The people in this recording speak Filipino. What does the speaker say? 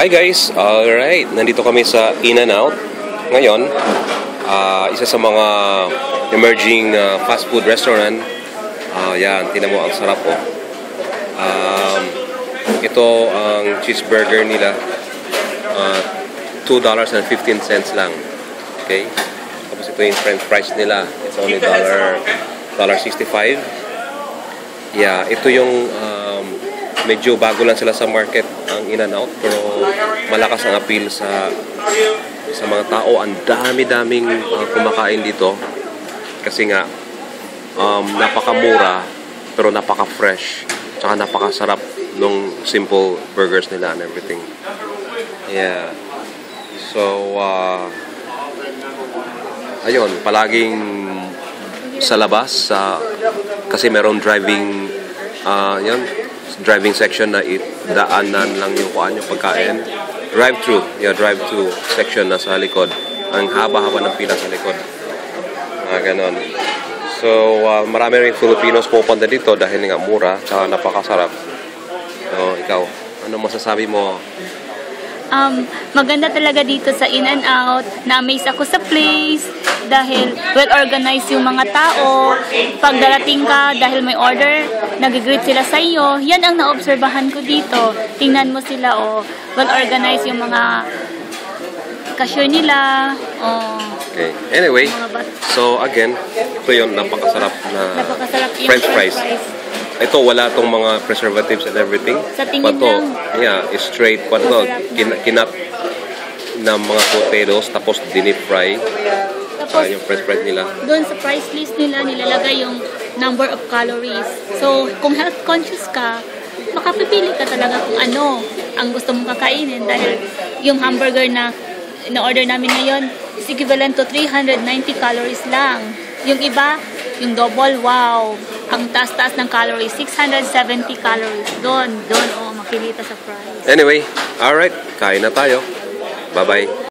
Hi guys! Alright, nandito kami sa In-N-Out. Ngayon, isa sa mga emerging fast food restaurant. Yan, tinan mo, ang sarap po. Ito ang cheeseburger nila. $2.15 lang. Okay? Tapos ito yung french fries nila. It's only $1.65. Yeah, ito yung medyo bago lang sila sa market, ang In-N-Out, pero malakas ang appeal sa mga tao. Ang dami-daming kumakain dito kasi nga napakamura pero napaka-fresh, tsaka napakasarap nung simple burgers nila and everything. Yeah. So ayun, palaging sa labas kasi meron driving driving section na daanan lang yung pagkain. Drive-thru section na sa likod. Ang haba-haba ng pila sa likod. Ganon. So, marami rin Filipinos pupunta dito dahil nga mura, tsaka napakasarap. So, ikaw, ano masasabi mo? Maganda talaga dito sa In-N-Out. Na-amaze ako sa place dahil well-organized yung mga tao. Pag darating ka, dahil may order, nag-greet sila sa iyo. Yan ang naobserbahan ko dito. Tingnan mo sila, well-organized yung mga cashier nila. Okay. Anyway, so again, ito yung napakasarap na french fries. Ito, wala tong mga preservatives and everything. Sa tingin lang. Yeah, straight. Kinap na mga potatoes, tapos dinip fry. Tapos, yung french fries nila. Doon sa price list nila, nilalagay yung number of calories. So, kung health conscious ka, makapipili ka talaga kung ano ang gusto mong kakainin. Dahil yung hamburger na in-order namin ngayon is equivalent to 390 calories lang. Yung iba, yung double, wow! Ang taas-taas ng calories, 670 calories. Doon, makikita sa price. Anyway, alright, kain na tayo. Bye-bye.